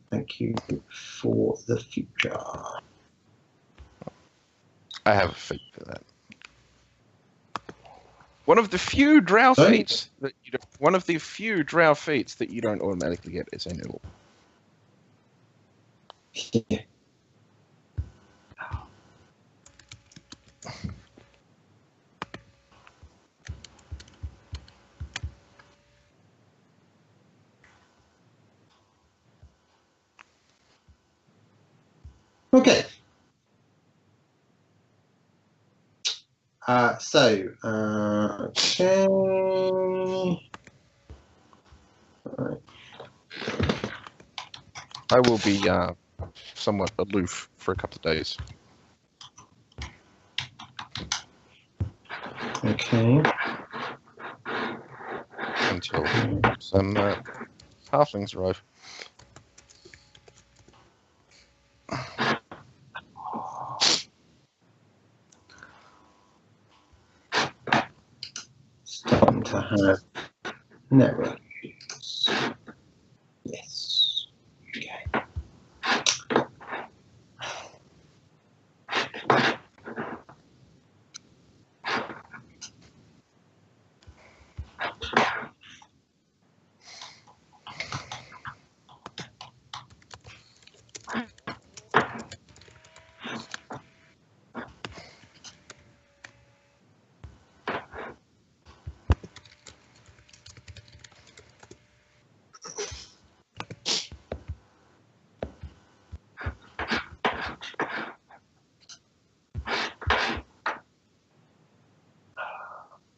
Thank you for the future. I have a feat for that. One of the few drow Sorry? feats that you don't automatically get is a new. Yeah. Okay. Okay. Right. I will be somewhat aloof for a couple of days. Okay. Until some halflings arrive. Starting to have network issues. Yes. Okay.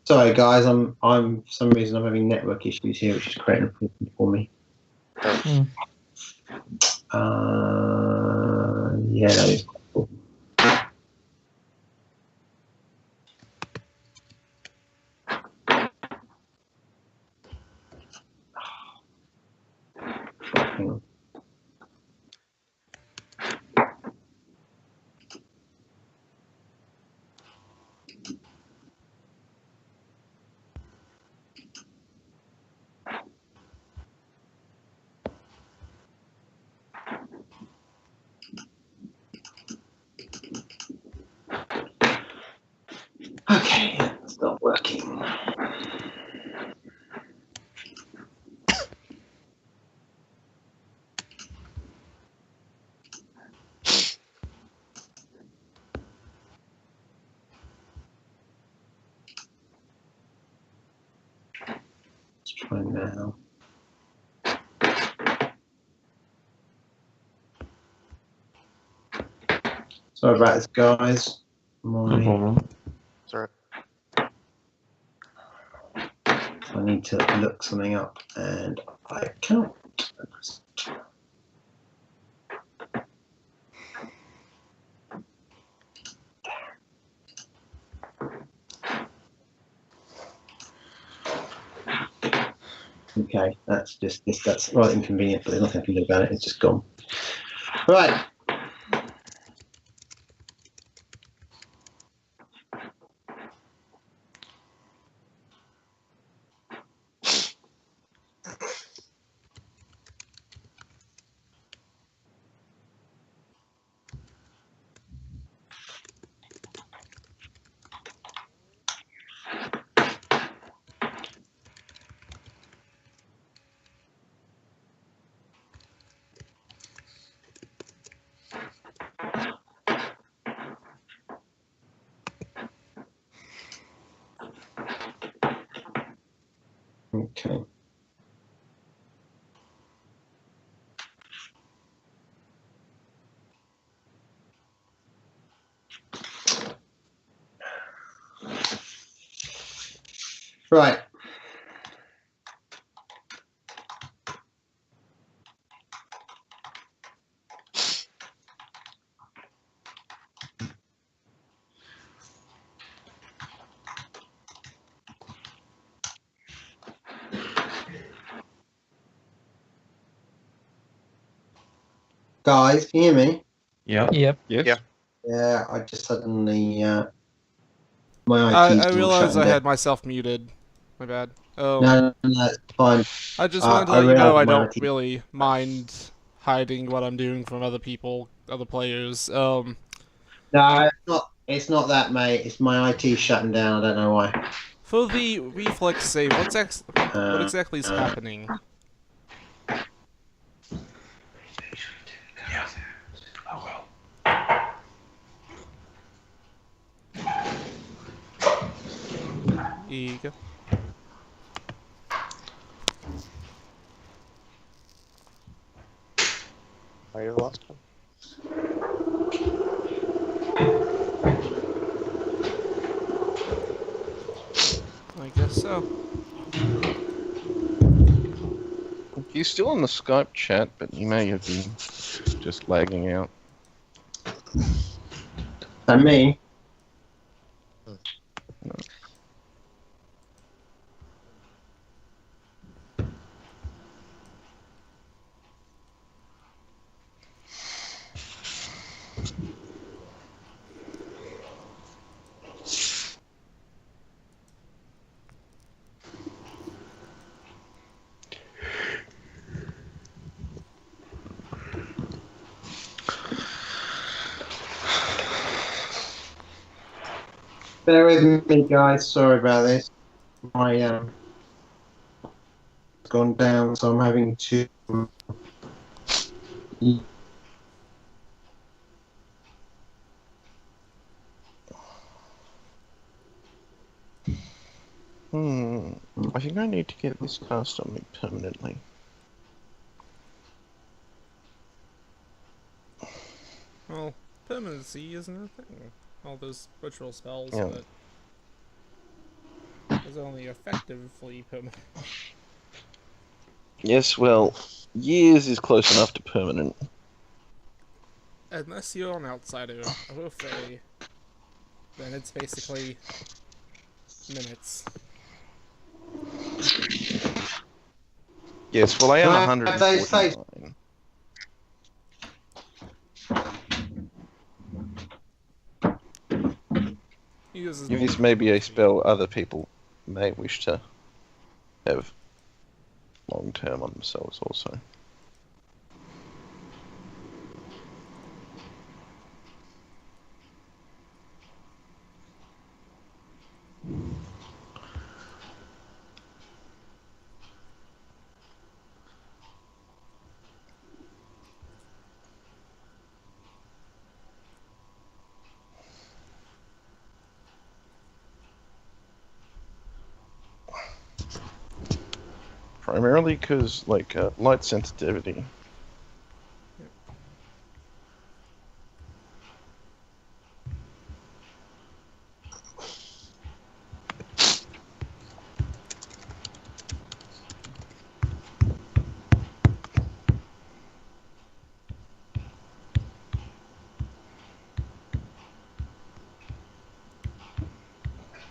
Sorry, guys. I'm for some reason I'm having network issues here, which is creating a problem for me. Yeah, that is cool. Hang on. Okay, it's not working. Let's try now. Sorry about this, guys. Sorry. I need to look something up, and I can't. Okay, that's just this. That's right inconvenient, but there's nothing I can do about it. It's just gone. Right. Okay. Right. Guys, can you hear me? Yep. Yes. Yeah. Yeah, I just suddenly my IT. I realized I had myself muted. My bad. Oh. No, it's fine. I just wanted to let you know I don't really mind hiding what I'm doing from other people, other players. No, it's not that, mate. It's my IT shutting down. I don't know why. For the reflex save, what exactly is happening? Ego. Are you the last one? I guess so. He's still in the Skype chat, but he may have been just lagging out. And me? No. Bear with me, guys. Sorry about this. My gone down, so I'm having to. I think I need to get this cast on me permanently. Well, permanency isn't a thing. All those ritual spells, Yeah. but it's only effectively permanent. Yes, well, years is close enough to permanent. Unless you're an outsider, I will say, then it's basically minutes. Yes, well, I am Have they saved? 149. This may be a spell other people may wish to have long term on themselves also. Primarily because, like, light sensitivity.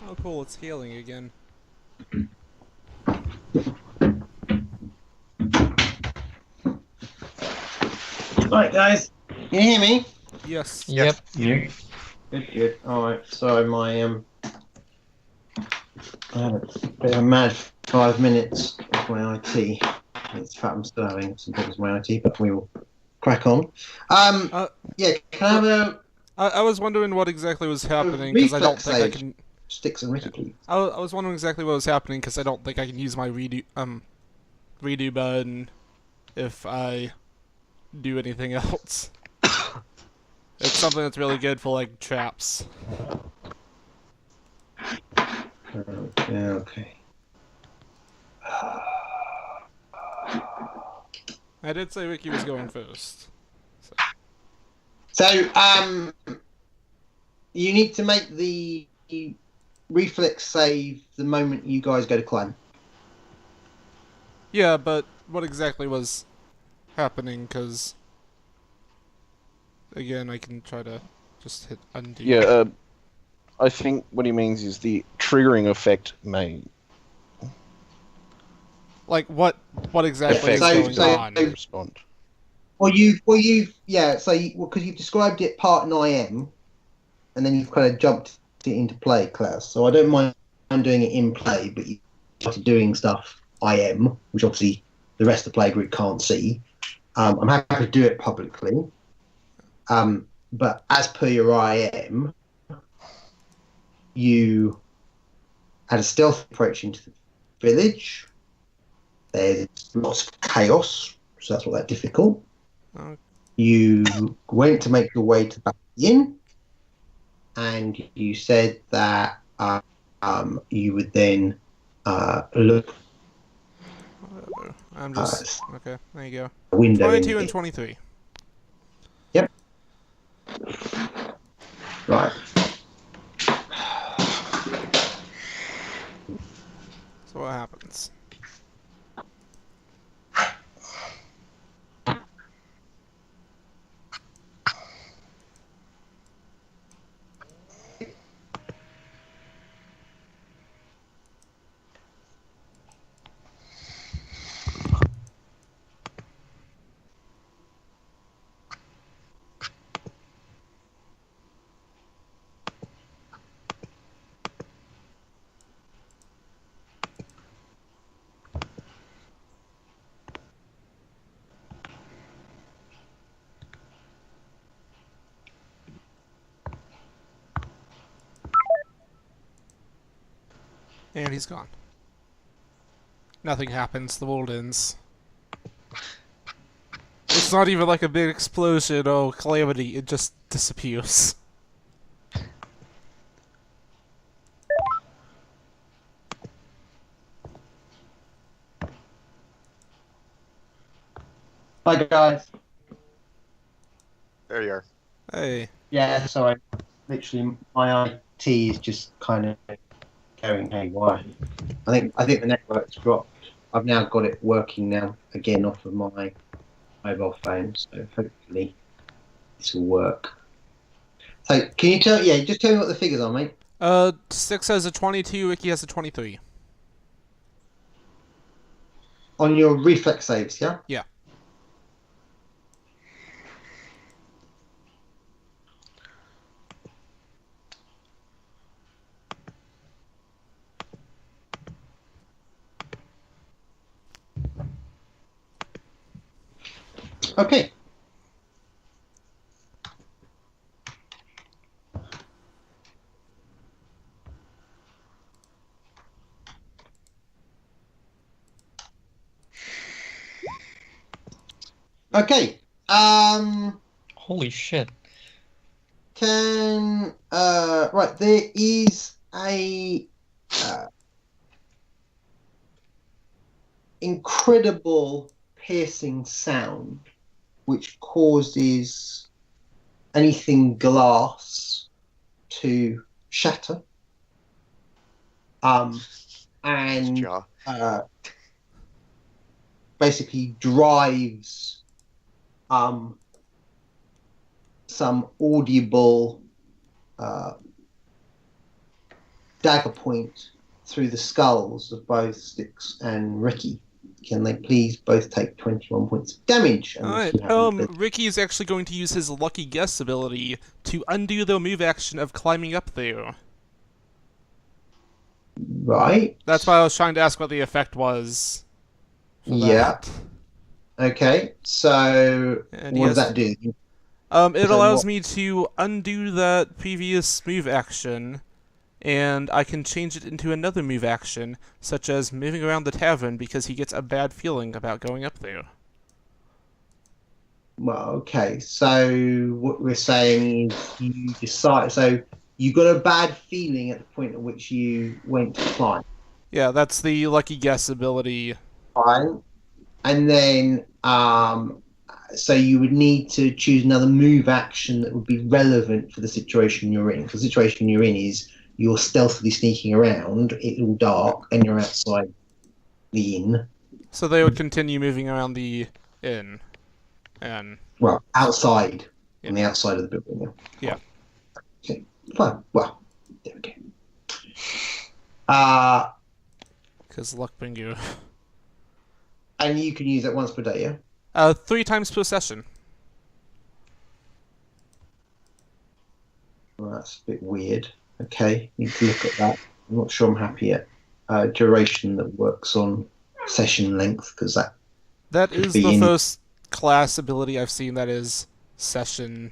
Oh cool, it's healing again. Right, guys. Can you hear me? Yes. Yep. Good, good. Alright, sorry, I had a bit of a mad 5 minutes of my IT. It's fact I'm still having some problems with my IT, but we will crack on. Yeah, can I have a I was wondering what exactly was happening, because I don't reflex think I save. can... Sticks and Ricky, please. I was wondering exactly what was happening, because I don't think I can use my redo button if I do anything else. It's something that's really good for, like, traps. Okay. I did say Ricky was going first. So, you need to make the reflex save the moment you guys go to climb. Yeah, but what exactly was happening, because... Again, I can try to just hit undo. Yeah, I think what he means is the triggering effect may Like, what exactly is affect going on? respond. Yeah, so because you've described it part in IM, and then you've kind of jumped it into play, Klaus. So I don't mind doing it in play, but you started doing stuff IM, which obviously the rest of the play group can't see. I'm happy to do it publicly. But as per your IM, you had a stealth approach into the village. There's lots of chaos, so that's not that difficult. Okay. You went to make your way to the back of the inn, and you said that you would then look Whatever. I'm just okay. There you go. a window. 22 and 23. Yep. Right. So what happens? And he's gone. Nothing happens. The world ends. It's not even like a big explosion or calamity. It just disappears. Hi guys. There you are. Hey. Yeah, sorry. Literally, my IT is just kind of going haywire. I think the network's dropped. I've now got it working now again off of my mobile phone, so hopefully this will work. So can you tell? Yeah, just tell me what the figures are, mate. 6 has a 22. Ricky has a 23. On your reflex saves, yeah. Yeah. Okay. Okay. Holy shit. Right, there is a incredible piercing sound which causes anything glass to shatter. And Jaw. basically drives some audible dagger point through the skulls of both Styx and Ricky. Can they please both take 21 points of damage? Alright, Ricky is actually going to use his Lucky Guess ability to undo the move action of climbing up there. Right. That's why I was trying to ask what the effect was. Yeah. Okay, so And he what does has- that do? It So allows what- me to undo that previous move action, and I can change it into another move action, such as moving around the tavern because he gets a bad feeling about going up there. Well, okay, so what we're saying is you decide, so you got a bad feeling at the point at which you went to climb. Yeah, that's the Lucky Guess ability. Fine. And then, so you would need to choose another move action that would be relevant for the situation you're in. Because the situation you're in is you're stealthily sneaking around, it's all dark, and you're outside the inn. So they would continue moving around the inn. And Well, outside, Yeah. on the outside of the building. Yeah. Okay, fine. Well, there we go. because luck bingo. And you can use that once per day, yeah? 3 times per session. Well, that's a bit weird. Okay, need to look at that. I'm not sure I'm happy yet. Duration that works on session length, because that That Could is be the in- first class ability I've seen that is session.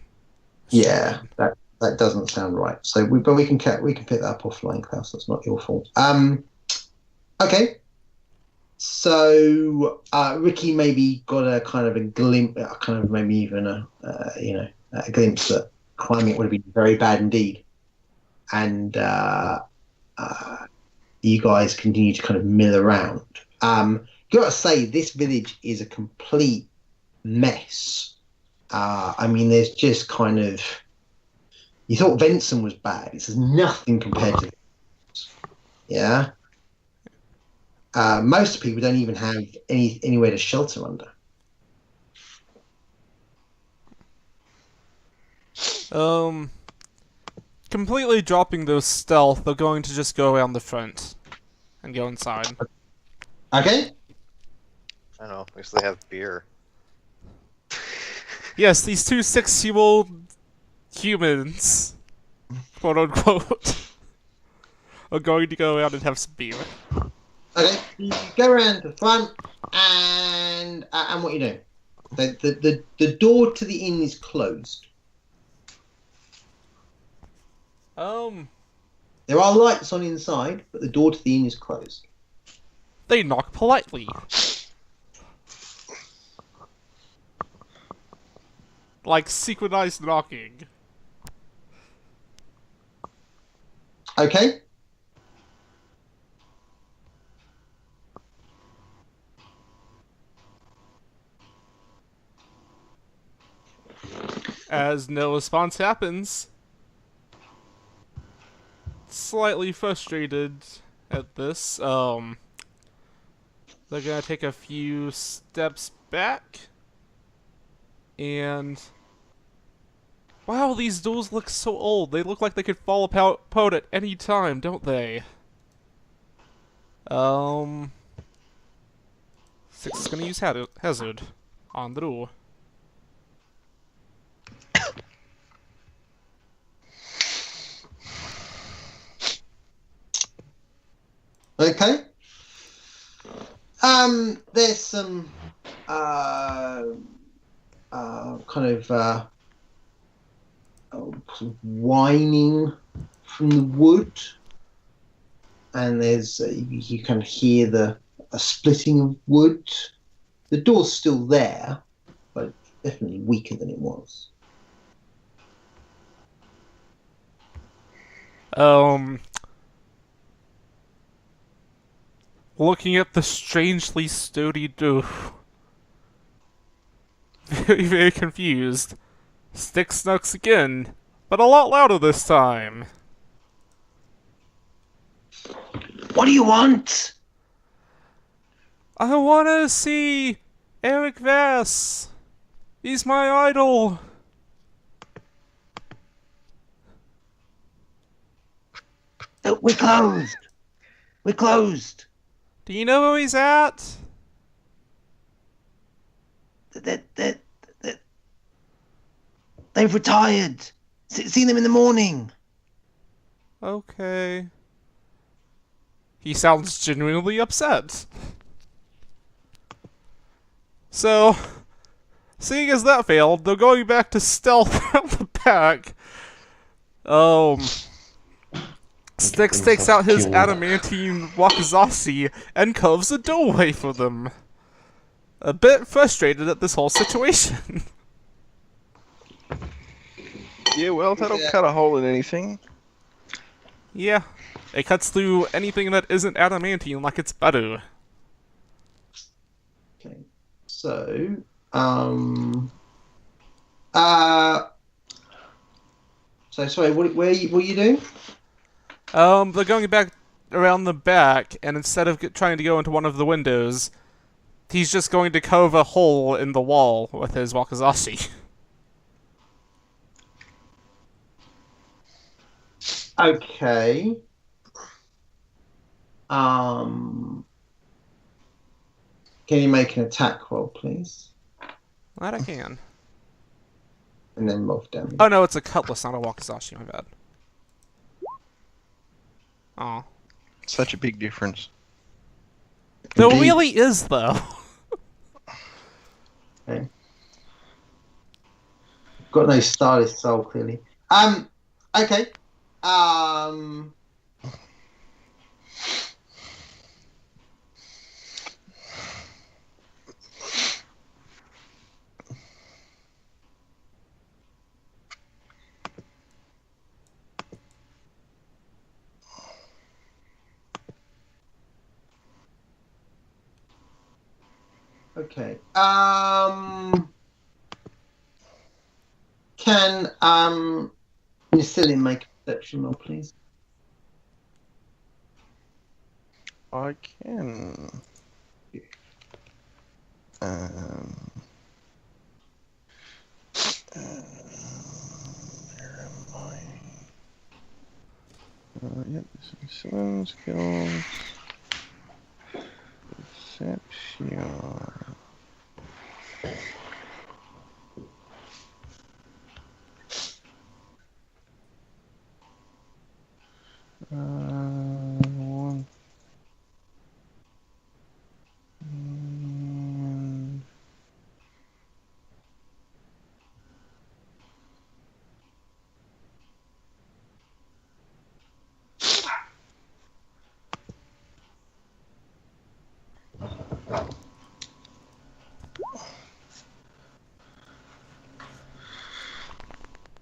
Yeah, shifted. that doesn't sound right. So we can pick that up offline, Klaus. That's not your fault. Okay. So Ricky maybe got a kind of a glimpse, kind of maybe even a glimpse that climbing would have been very bad indeed, and you guys continue to kind of mill around. Gotta say, this village is a complete mess. I mean, there's just kind of. You thought Venson was bad. It's nothing compared to this. Yeah. Most people don't even have anywhere to shelter under. Completely dropping those stealth, they're going to just go around the front and go inside. Okay. I don't know. At least they have beer. Yes, these two 6-year-old humans, quote unquote, are going to go around and have some beer. Okay. You go around the front, and what you do? The door to the inn is closed. There are lights on inside, but the door to the inn is closed. They knock politely. Like synchronized knocking. Okay. As no response happens, slightly frustrated at this, they're gonna take a few steps back, and wow, these doors look so old. They look like they could fall apart at any time, don't they? Six is gonna use hazard on the door. Okay. There's some whining from the wood, and there's you can hear a splitting of wood. The door's still there, but it's definitely weaker than it was. Looking at the strangely sturdy door. Very, very confused. Stick snooks again, but a lot louder this time. What do you want? I wanna see Eric Vass. He's my idol. We're closed. We're closed. Do you know where he's at? They've retired. See them in the morning. Okay. He sounds genuinely upset. So, seeing as that failed, they're going back to stealth from the back. Styx takes out his adamantine wakizashi and coves the doorway for them. A bit frustrated at this whole situation. Yeah, well, that'll cut a hole in anything. Yeah, it cuts through anything that isn't adamantine like it's butter. Okay, so, so sorry, what are you doing? They're going back around the back, and instead of trying to go into one of the windows, he's just going to cove a hole in the wall with his wakizashi. Okay. Can you make an attack roll, please? That I can. And then roll damage. Oh no, it's a cutlass, not a wakizashi, my bad. Aw. Such a big difference. There Indeed. really is, though. Okay. got no stylist soul, clearly. Okay. Okay. Can Nacillion make a perception roll, please? I can. Where am I? Yep, some skills. Perception. One. And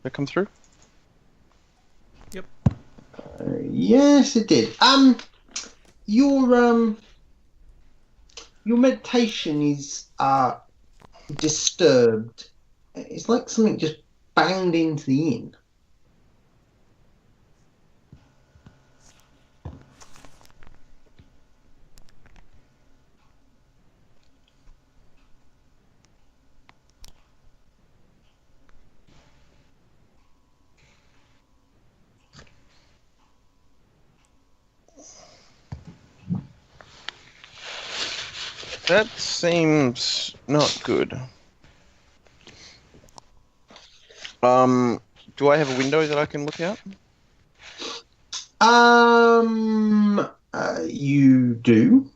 that come through? Yes, it did. Your meditation is disturbed. It's like something just banged into the inn. That seems not good. Do I have a window that I can look out? You do.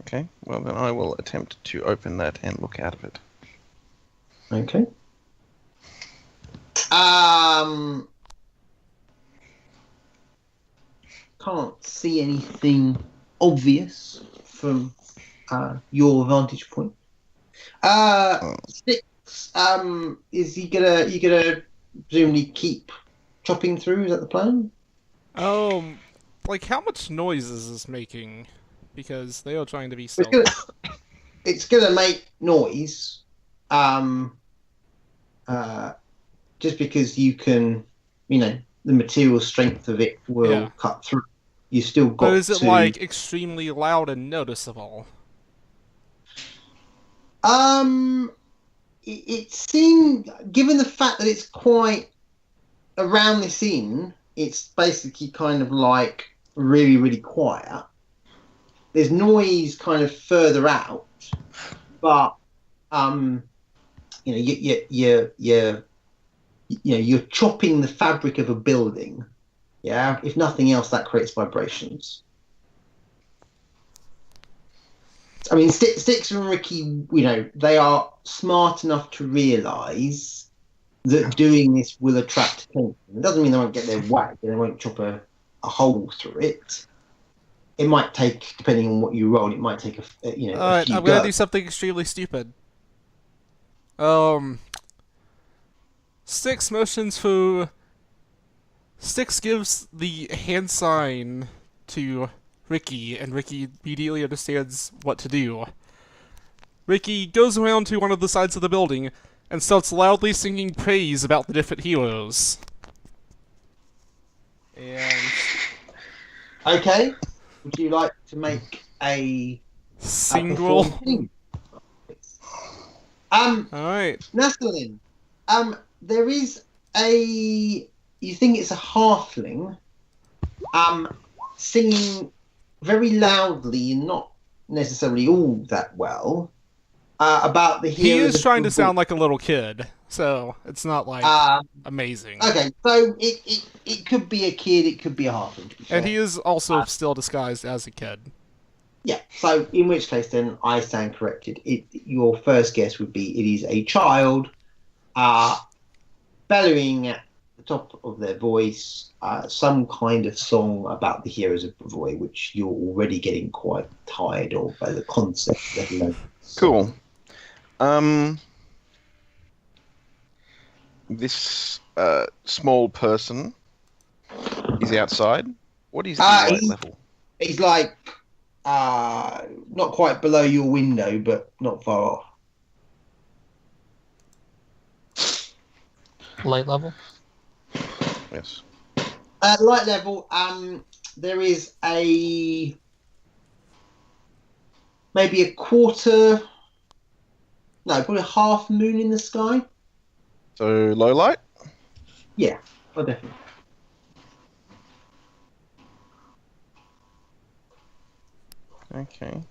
Okay, well then I will attempt to open that and look out of it. Okay. Can't see anything obvious from your vantage point. Six. Is you gonna presumably keep chopping through? Is that the plan? Like how much noise is this making? Because they are trying to be It's stealthy. it's gonna make noise. Just because you can, the material strength of it will cut through. You still got But is it to... like extremely loud and noticeable? It seemed, given the fact that it's quite around this inn, it's basically kind of like really, really quiet. There's noise kind of further out, but you're chopping the fabric of a building. Yeah, if nothing else, that creates vibrations. I mean, Styx and Ricky, they are smart enough to realise that doing this will attract attention. It doesn't mean they won't get their way, they won't chop a hole through it. It might take, depending on what you roll, it might take a few I'm gonna do something extremely stupid. Styx motions for... Styx gives the hand sign to Ricky, and Ricky immediately understands what to do. Ricky goes around to one of the sides of the building and starts loudly singing praise about the different heroes. And... Okay. Would you like to make a... single? Alright. Nacillion, there is a... You think it's a halfling singing very loudly and not necessarily all that well about the heroes. He is trying to sound like a little kid, so it's not like amazing. Okay, so it could be a kid, it could be a halfling. And he is also still disguised as a kid. Yeah, so in which case then I stand corrected. Your first guess would be it is a child bellowing at the top of their voice some kind of song about the heroes of Brevoy, which you're already getting quite tired of by the concept, let alone Cool. This small person is outside. What is the light level? He's like not quite below your window, but not far off. Light level? Yes. Light level, there is maybe a quarter, no, probably a half moon in the sky. So low light? Yeah, oh, definitely. Okay.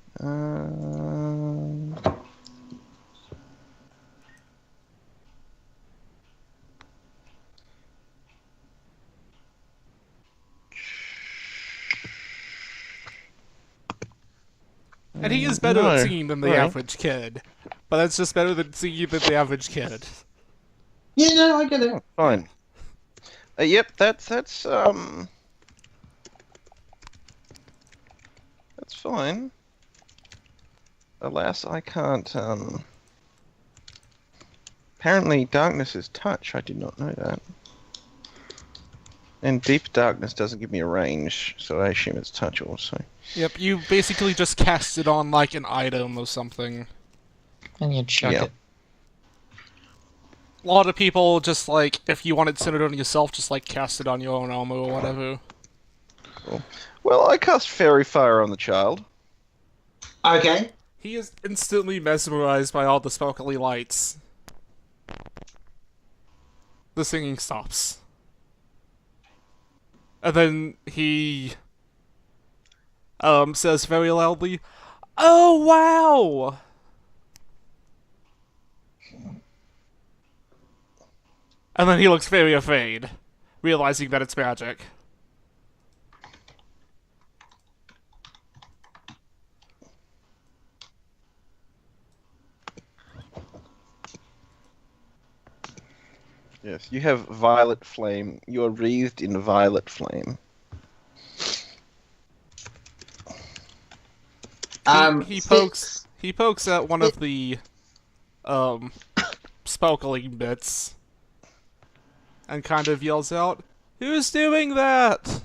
And he is better No, at singing than the right. average kid. But that's just better than singing than the average kid. Yeah, no, I get it. Oh, fine. Yep, that's fine. Alas, I can't. Apparently, darkness is touch. I did not know that. And deep darkness doesn't give me a range, so I assume it's touch also. Yep, you basically just cast it on like an item or something. And you chuck Yeah. it. A lot of people just like, if you want it centered on yourself, just like cast it on your own armor or whatever. Cool. Well, I cast Fairy Fire on the child. Okay. He is instantly mesmerized by all the sparkly lights. The singing stops. And then he says very loudly, "Oh wow!" And then he looks very afraid, realizing that it's magic. Yes, you have violet flame. You are wreathed in violet flame. He pokes at one of the sparkling bits and kind of yells out, "Who's doing that?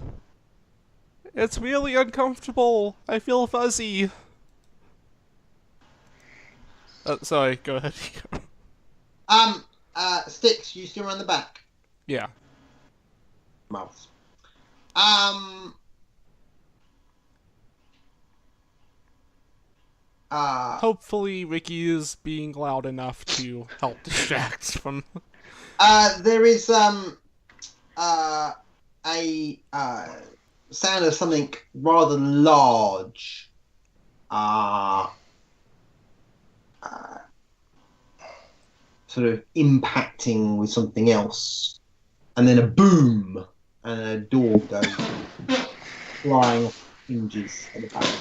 It's really uncomfortable. I feel fuzzy." Sorry, go ahead. Sticks, you still around the back? Yeah. Mouse. Hopefully Ricky is being loud enough to help distract from... There is a sound of something rather large sort of impacting with something else, and then a boom, and a door goes flying off hinges at the back.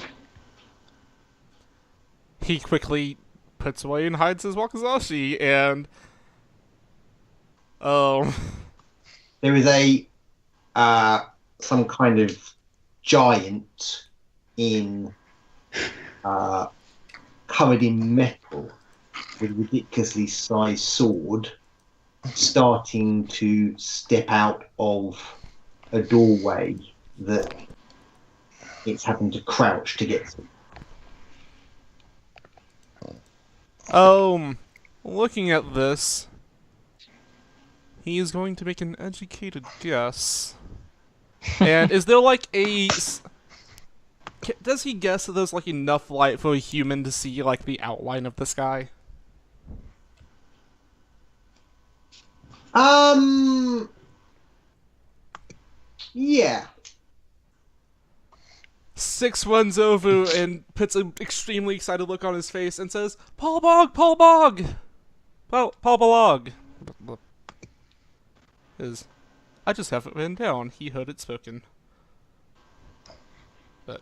He quickly puts away and hides his wakizashi, and there is a some kind of giant in covered in metal with a ridiculously sized sword starting to step out of a doorway that it's having to crouch to get through. Looking at this, he is going to make an educated guess. And is there like a... Does he guess that there's like enough light for a human to see like the outline of the sky? Yeah. Six runs over and puts an extremely excited look on his face and says, "Paul Bog! Paul Bog! Paul Balog!" I just have it written down. He heard it spoken. But...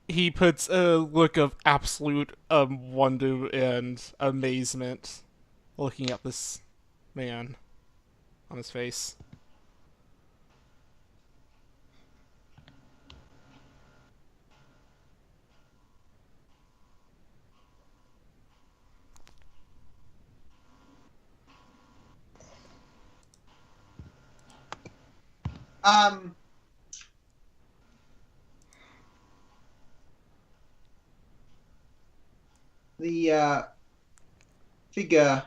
he puts a look of absolute wonder and amazement looking at this man on his face. Um, the figure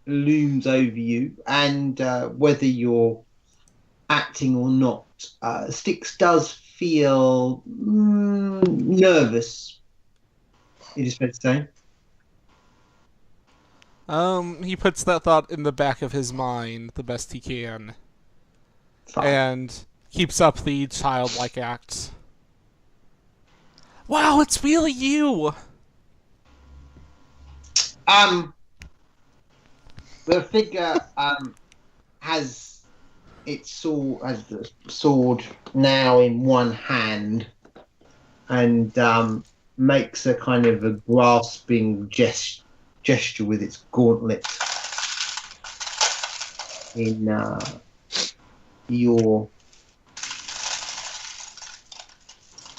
looms over you, and whether you're acting or not, Styx does feel nervous. It is fair to say. He puts that thought in the back of his mind the best he can, Fine. and keeps up the childlike act. Wow, it's really you! The figure has the sword now in one hand, and makes a kind of a grasping gesture with its gauntlet in your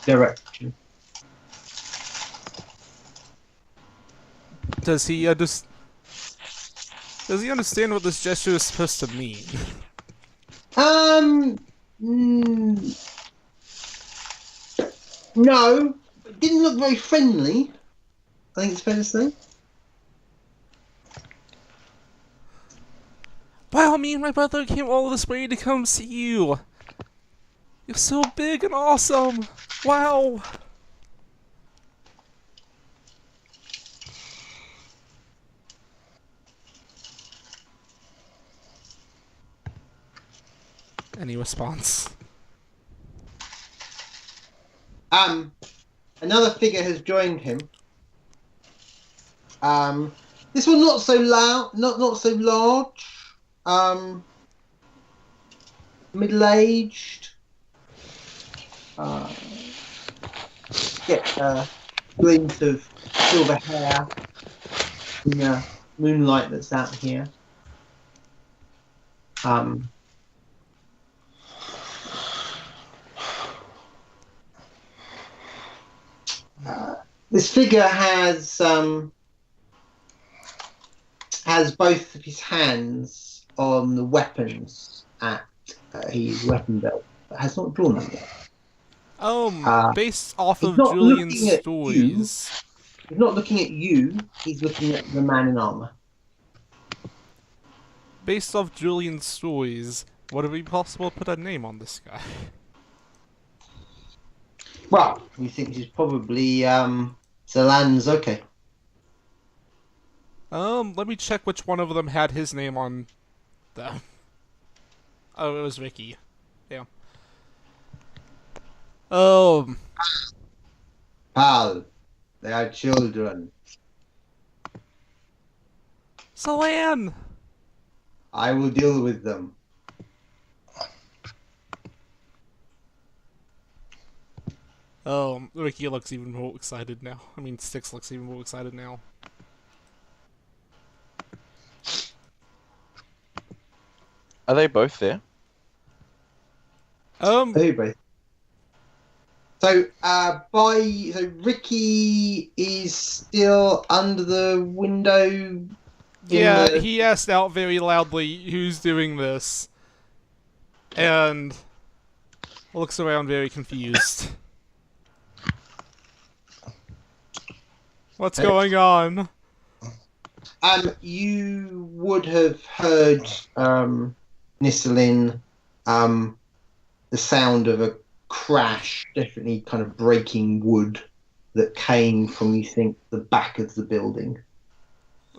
direction. Does he understand what this gesture is supposed to mean? No, it didn't look very friendly. I think it's fair to say. Wow, me and my brother came all this way to come see you. You're so big and awesome. Wow. Any response? Another figure has joined him. This one not so loud, not so large. Middle-aged. Get a glint of silver hair in the moonlight that's out here. This figure has both of his hands on the weapons at his weapon belt, but has not drawn them yet. Based off he's of not Julian's looking at stories. He's not looking at you, he's looking at the man in armor. Based off Julian's stories, would it be possible to put a name on this guy? Well, we think he's probably Zalan Zoke. Let me check which one of them had his name on the... Oh, it was Ricky. Damn. Pal, they are children. Zalan! I will deal with them. Ricky looks even more excited now. I mean, Styx looks even more excited now. Are they both there? Anyway. So Ricky is still under the window. Yeah, he asked out very loudly, "Who's doing this?" And looks around very confused. What's going on? You would have heard Nisselin, the sound of a crash, definitely kind of breaking wood that came from, you think, the back of the building.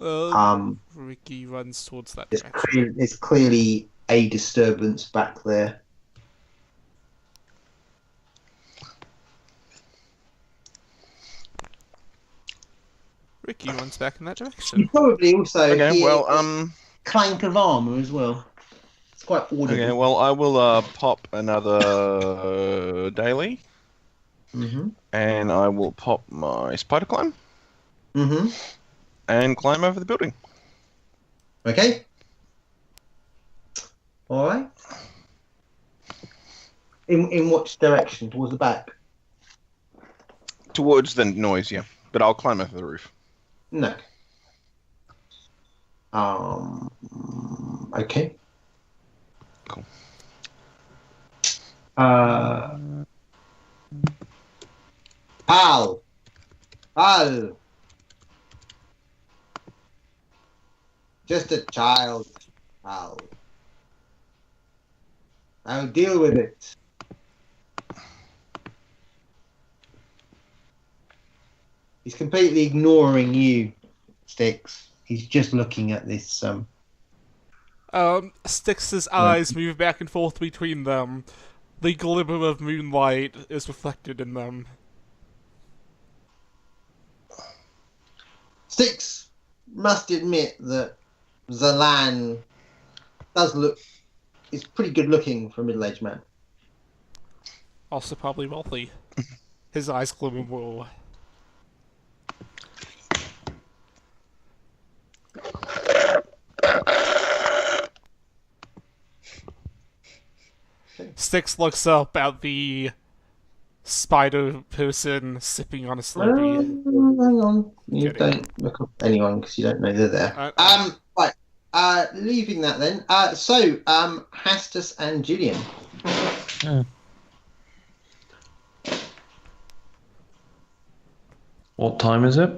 Ricky runs towards that It's, direction. it's clearly a disturbance back there. Ricky runs back in that You direction. probably also Okay, hear well, clank of armour as well. It's quite orderly. Okay, well, I will pop another daily, Mm-hmm. and I will pop my spider climb Mm-hmm. and climb over the building. Okay. All right. In which direction? Towards the back? Towards the noise, yeah. But I'll climb over the roof. No. Okay. Cool. Al. Just a child, Al. I'll deal with it. He's completely ignoring you, Sticks. He's just looking at this. Styx's eyes move back and forth between them. The glimmer of moonlight is reflected in them. Sticks must admit that Zalan does look. Is pretty good looking for a middle-aged man. Also probably wealthy. His eyes glimmer blue. Styx looks up at the spider person sipping on a Slurpee. Hang on. You Kidding. don't look up anyone because you don't know they're there. Right. Leaving that then. So, Hastus and Gillian. What time is it?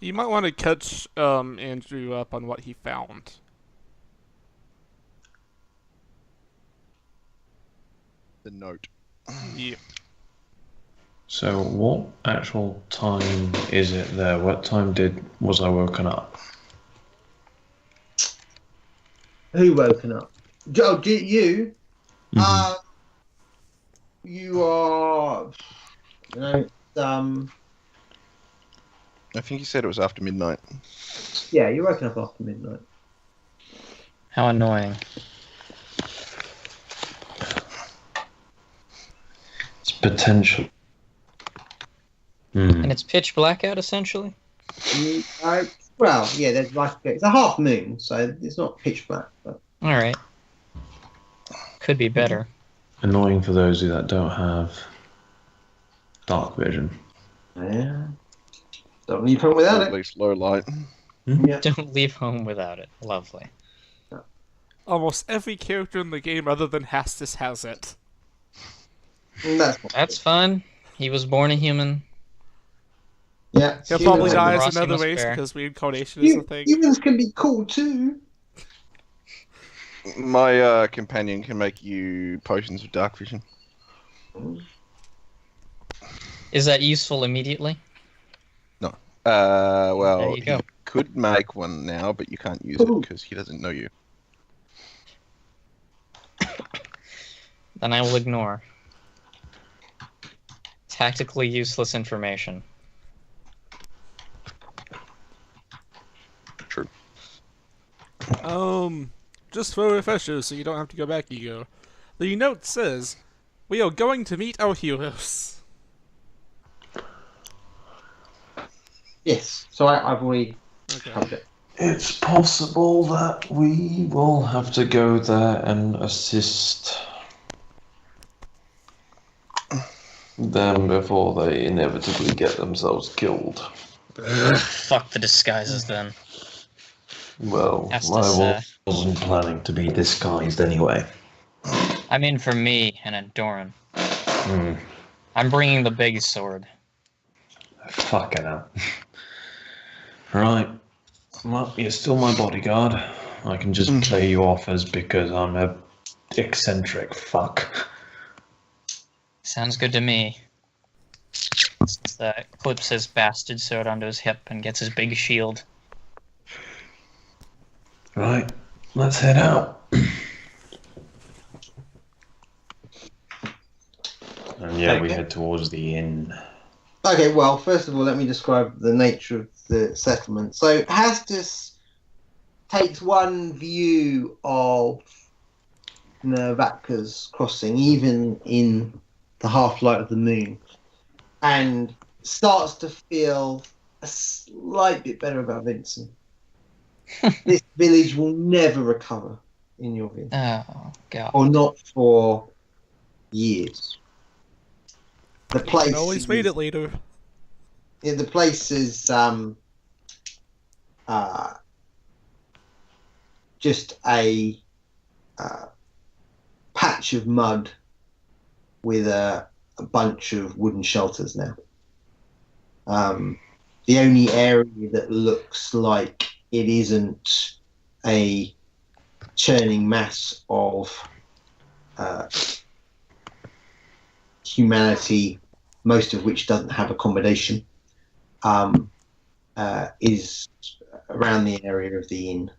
You might want to catch Andrew up on what he found. The note. Yeah. So what actual time is it there? What time was I woken up? Who woken up? Oh, you? Mhm. You are. You know, I think he said it was after midnight. yeah, you're woken up after midnight. How annoying. It's potential. And it's pitch black out, essentially? Well, yeah, there's like it's a half moon, so it's not pitch black. But Alright. Could be better. Annoying for those that don't have dark vision. yeah, don't leave home without At it. least low light. Yeah. Don't leave home without it. Lovely. Almost every character in the game other than Hastus has it. That's fun. He was born a human. Yeah. He'll probably humans- die as Rossi another must race bear. because reincarnation is a thing. Humans can be cool too. My companion can make you potions of dark vision. Is that useful immediately? Well, There you he go. could make one now, but you can't use it Ooh. because he doesn't know you. Then I will ignore. Tactically useless information. True. Just for a refresher, so you don't have to go back, Ego. The note says, "We are going to meet our heroes." Yes. So I've already Okay. covered it. It's possible that we will have to go there and assist them before they inevitably get themselves killed. Fuck the disguises then. Well, Has to I say. wasn't planning to be disguised anyway. I mean for me and Doran. Hmm. I'm bringing the big sword. Fucking hell. Right. Well, you're still my bodyguard. I can just play you off as because I'm a eccentric fuck. Sounds good to me. Clips his bastard sword onto his hip and gets his big shield. Right. Let's head out. And yeah, we Okay. head towards the inn. Okay, well, first of all, let me describe the nature of the settlement. So, Hastus takes one view of Nervatka's crossing, even in the half light of the moon, and starts to feel a slight bit better about Vincent. This village will never recover, in your view, Oh god. or not for years. The You place can always read it later. Yeah, the place is just a patch of mud with a bunch of wooden shelters now. The only area that looks like it isn't a churning mass of humanity, most of which doesn't have accommodation, is around the area of the inn.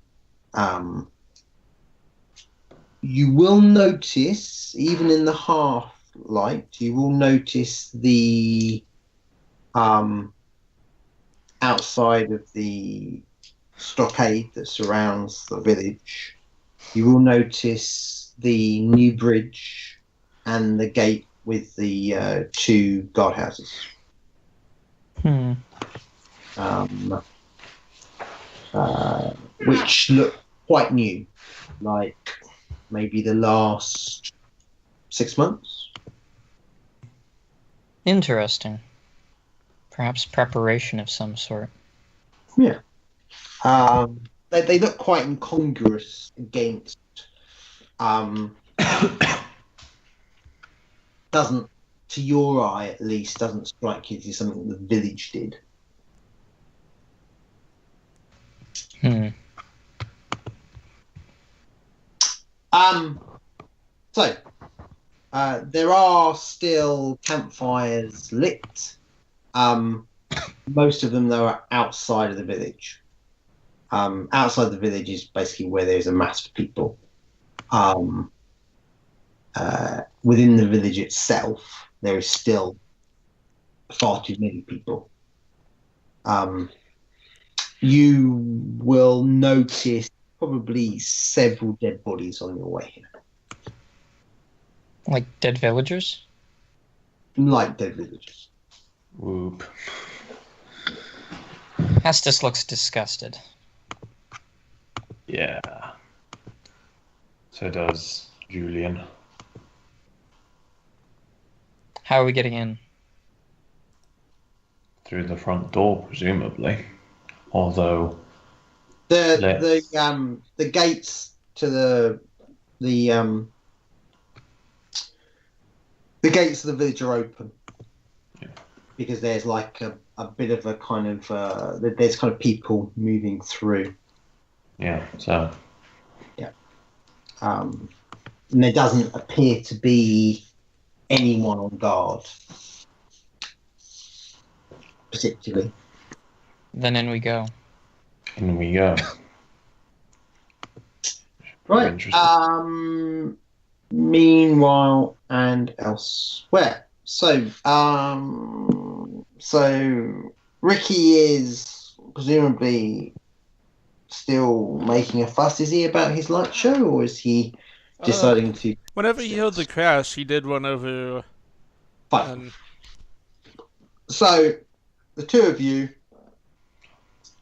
You will notice, even in the half light, you will notice the outside of the stockade that surrounds the village. You will notice the new bridge and the gate with the 2 guardhouses. Which look quite new, like maybe the last 6 months. Interesting. Perhaps preparation of some sort. Yeah. They look quite incongruous against. Doesn't, to your eye at least, doesn't strike you as something the village did. So there are still campfires lit. Most of them, though, are outside of the village. Outside the village is basically where there's a mass of people. Within the village itself, there is still far too many people. You will notice probably several dead bodies on your way here. Like dead villagers? Like dead villagers. Whoop. Estes looks disgusted. Yeah. So does Julian. How are we getting in? Through the front door, presumably. Although the gates to the gates of the village are open. Yeah. Because there's like a bit of a kind of there's kind of people moving through. Yeah, so And there doesn't appear to be anyone on guard, particularly. Then in we go. in we go. Right. Interesting. Meanwhile, and elsewhere. So Ricky is presumably still making a fuss. Is he about his light show, or is he deciding to? Whenever he heard the crash, he did run over. Fine. And So the two of you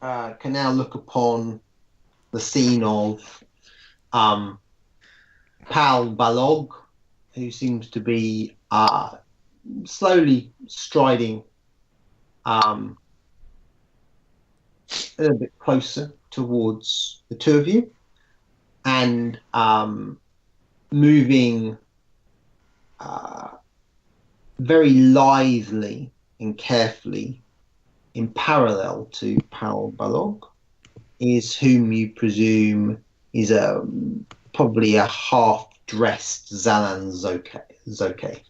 can now look upon the scene of Pal Balog, who seems to be slowly striding a little bit closer towards the two of you, and moving very lithely and carefully in parallel to Pal Balog, is whom you presume is probably a half-dressed Zalan Zoke.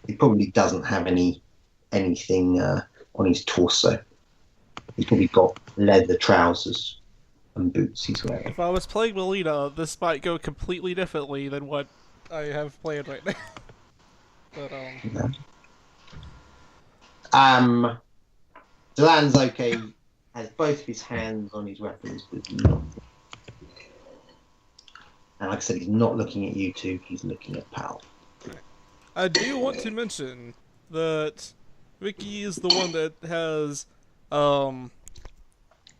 He probably doesn't have anything on his torso. He's probably got leather trousers and boots he's wearing. if I was playing Melina, this might go completely differently than what I have planned right now. But Zalan Zoke has both of his hands on his weapons, but not. And like I said, he's not looking at you two, he's looking at Pal. I do want to mention that Ricky is the one that has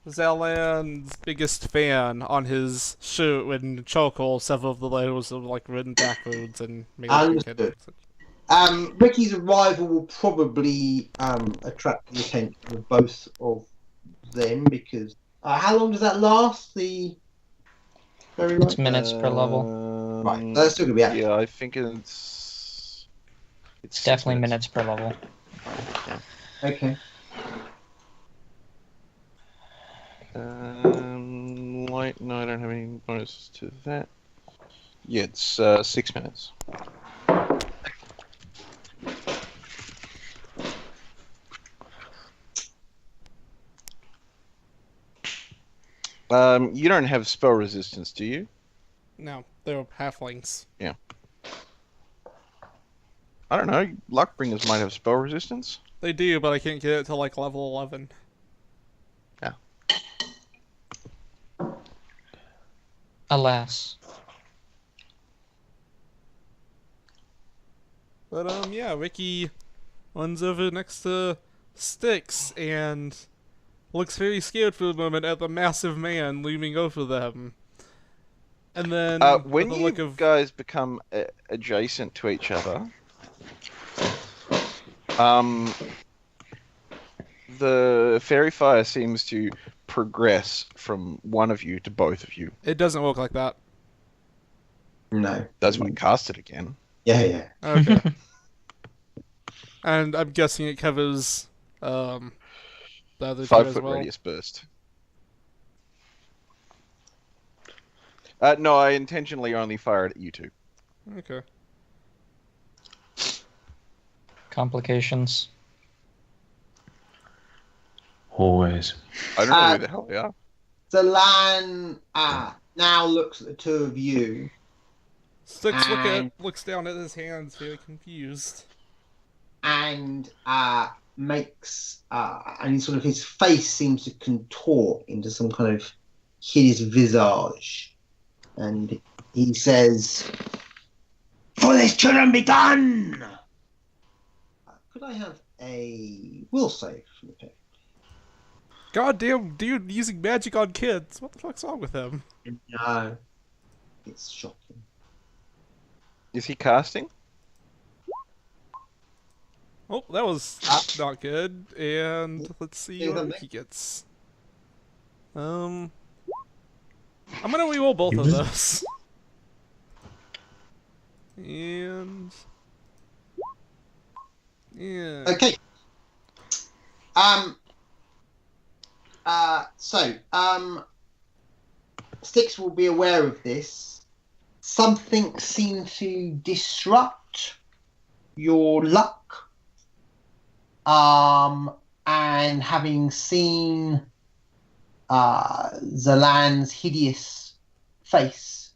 Zalan's biggest fan on his shirt with charcoal. Several of the letters are like written backwards and made Understood. Ricky's arrival will probably attract the attention of both of them because how long does that last? It's minutes per level. Right, that's still gonna be active. Yeah, I think it's Definitely minutes per level. Okay. Light. No, I don't have any bonuses to that. Yeah, it's 6 minutes. You don't have spell resistance, do you? No, they're halflings. I don't know. Luckbringers might have spell resistance. They do, but I can't get it to like level 11. Yeah. Alas. But yeah, Ricky runs over next to Styx and looks very scared for a moment at the massive man looming over them. And then when with a you look of guys become adjacent to each other, the fairy fire seems to progress from one of you to both of you. it doesn't work like that. No. That's when I cast it again. Yeah. Okay. And I'm guessing it covers the other 5 two as foot well. radius burst. No, I intentionally only fired at you two. Okay. Complications. Always. I don't know who the hell they are. Zalan now looks at the two of you. Styx And- looks down at his hands, very confused. And makes and sort of his face seems to contort into some kind of hideous visage, and he says, "For this children be done." Could I have a will save from the pick? Goddamn dude using magic on kids. What the fuck's wrong with him? No, it's shocking. Is he casting? Oh, that was not good. And let's see Yeah, what that Ricky gets. I'm gonna reroll both of those. And yeah. Okay. Styx will be aware of this. Something seemed to disrupt your luck. And having seen Zalan's hideous face,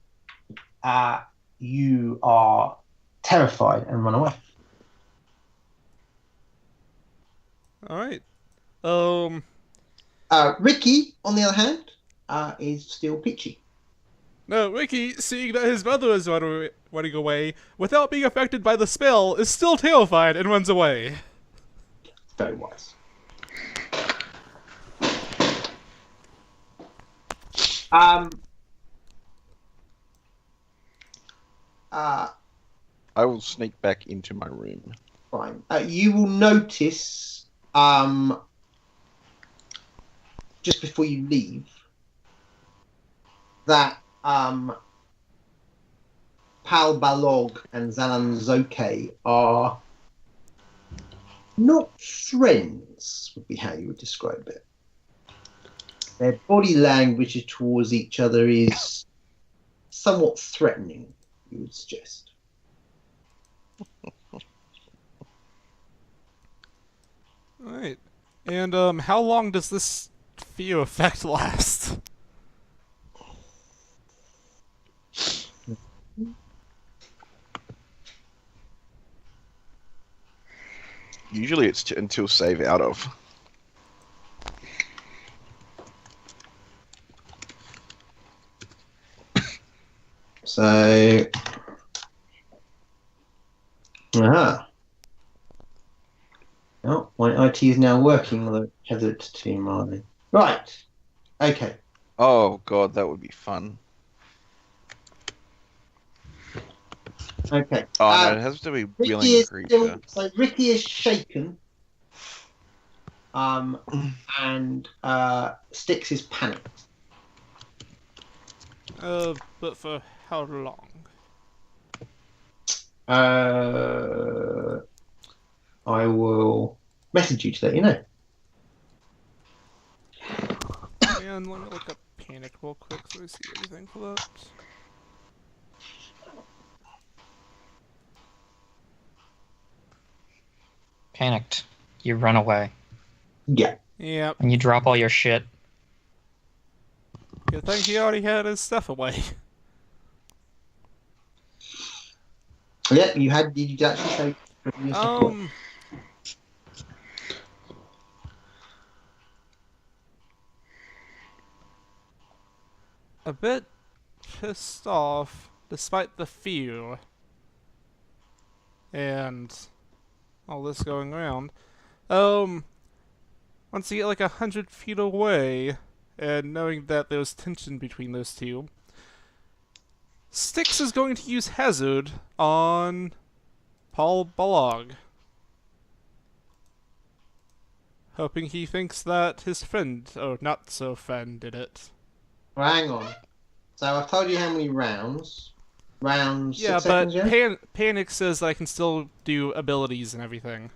you are terrified and run away. All right. Ricky, on the other hand, is still peachy. No, Ricky, seeing that his mother is running away without being affected by the spell, is still terrified and runs away. Very wise. I will sneak back into my room. Fine. You will notice, just before you leave, that Pal Balog and Zalan Zoke are not friends, would be how you would describe it. Their body language towards each other is somewhat threatening, you would suggest. Alright. And how long does this fear effect last? Usually it's until save out of. So. Aha. Oh, my IT is now working, although it's tethered to mine. Right. Okay. Oh god, that would be fun. Okay. Oh no, it has to be Ricky willing is creature. still, so Ricky is shaken. And Styx is panicked. But for how long? I will message you to let you know. And let me look up panic real quick so I see everything for that. Panicked. You run away. Yeah. Yep. And you drop all your shit. Good thing he already had his stuff away. Yeah, you had. Did you actually say? your stuff away? A bit pissed off, despite the fear and all this going around. Once you get like 100 feet away, and knowing that there's tension between those two, Styx is going to use Hazard on Paul Balog, hoping he thinks that his friend, or not so friend, did it. Well, hang on. So I've told you how many rounds. Rounds. Yeah, 6 but seconds, yeah? Panic says that I can still do abilities and everything.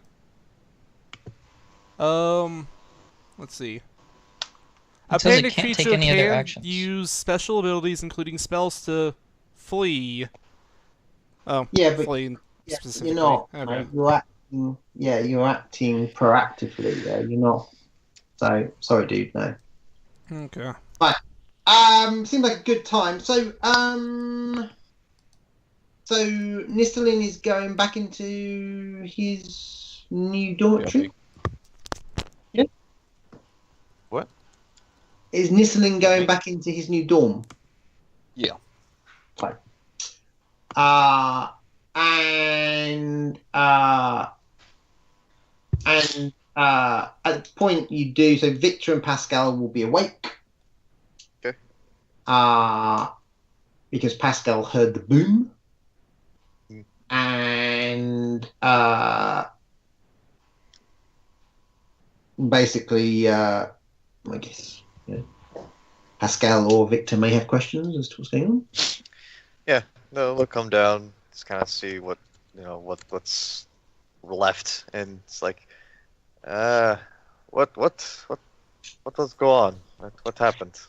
Let's see. A It says it panic can't take creature any other can actions. use special abilities, including spells to flee. Oh, Yeah, but- flee Yeah, specifically. you're not. Okay. Mate. You're acting. Yeah, you're acting proactively. Yeah, you're not. So sorry, dude. No. Okay. Seems like a good time. So Nistelin is going back into his new dormitory. Yeah. What? Is Nistelin going back into his new dorm? Yeah. Fine. At the point you do, so Victor and Pascal will be awake. Okay. Because Pascal heard the boom. Mm. And basically, I guess Pascal or Victor may have questions as to what's going on. No, we'll come down, just kind of see what's left, and it's like, what does go on? What happened?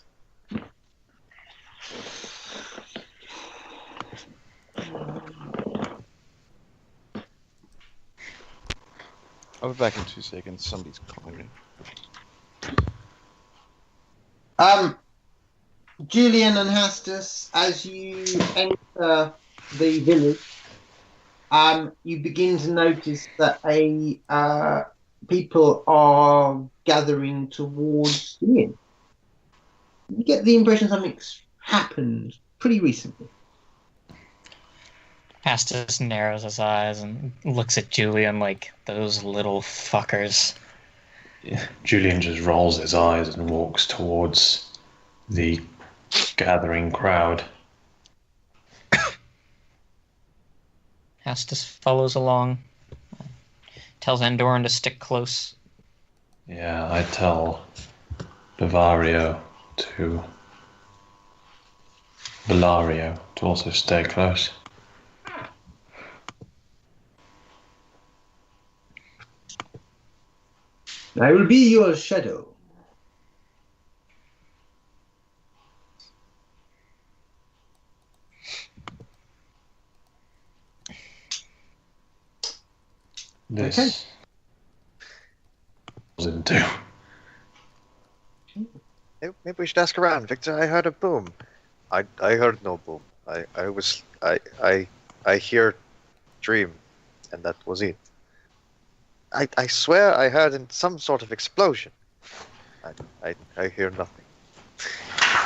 I'll be back in 2 seconds. Somebody's calling me. Julian and Hastus, as you enter the village, you begin to notice that people are gathering towards the inn. You get the impression something's happened pretty recently. Astus narrows his eyes and looks at Julian like, those little fuckers. Yeah. Julian just rolls his eyes and walks towards the gathering crowd. Astus follows along, tells Andoran to stick close. Yeah, I tell Bavario to Valario to also stay close. I will be your shadow. This Okay. was into. Maybe we should ask around. Victor, I heard a boom. I heard no boom. I hear dream, and that was it. I swear I heard some sort of explosion. I hear nothing.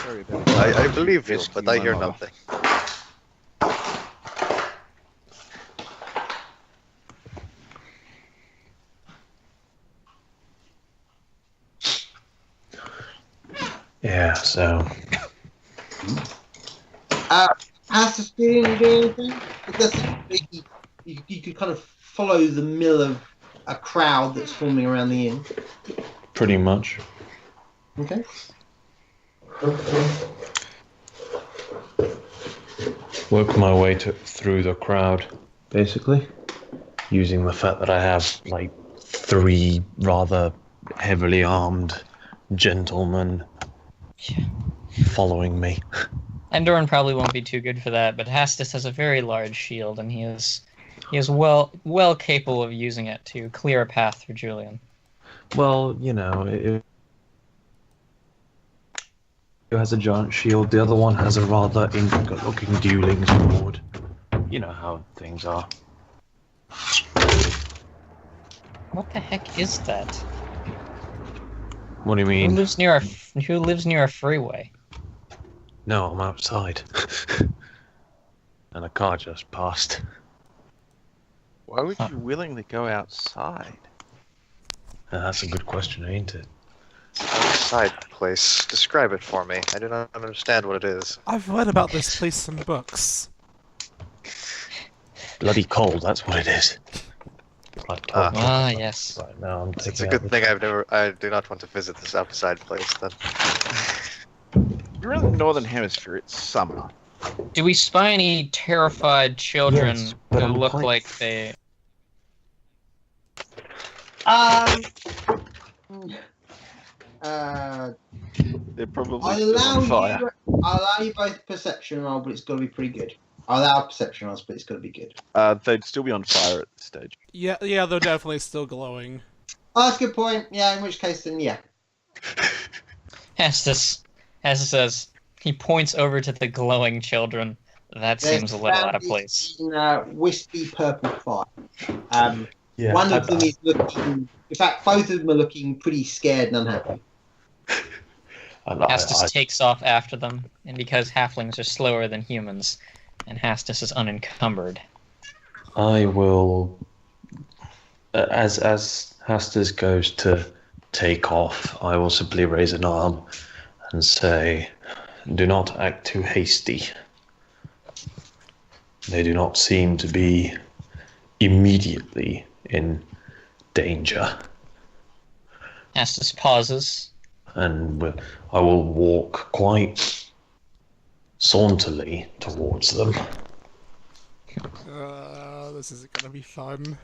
Sorry about I believe you, Rescue but I my hear mother. nothing. Yeah, so Has the student do anything? It doesn't really, you could kind of follow the mill of a crowd that's forming around the inn. pretty much. Okay. Work my way through the crowd, basically, using the fact that I have like 3 rather heavily armed gentlemen following me. Endoran probably won't be too good for that, but Hastus has a very large shield, and he is well capable of using it to clear a path for Julian. Well, you know, it has a giant shield. The other one has a rather intricate-looking dueling sword. You know how things are. What the heck is that? What do you Who mean? lives near a freeway? No, I'm outside. And a car just passed. Why would you willingly go outside? That's a good question, ain't it? Outside place. Describe it for me. I do not understand what it is. I've read about this place in books. Bloody cold, that's what it is. I've told you. Ah, yes. Right now I'm It's a taking good out thing I do not want to visit this outside place then. You're in the northern hemisphere. It's summer. Do we spy any terrified children Yes, but who I'm look quite- like they... They're probably I'll still allow on fire. I'll allow you both perception roll, but it's got to be pretty good. I'll allow perception rolls, but it's got to be good. They'd still be on fire at this stage. Yeah, they're definitely still glowing. Oh, that's a good point. Yeah, in which case then, yeah. Hastus says, he points over to the glowing children. That seems a little out of place. In wispy purple fire. Yeah, One of them is looking. In fact, both of them are looking pretty scared and unhappy. Hastus takes off after them, and because halflings are slower than humans, and Hastus is unencumbered. I will, as Hastus goes to take off, I will simply raise an arm and say, "Do not act too hasty. They do not seem to be immediately in danger." Hastus pauses. And I will walk quite saunterly towards them. This isn't gonna be fun.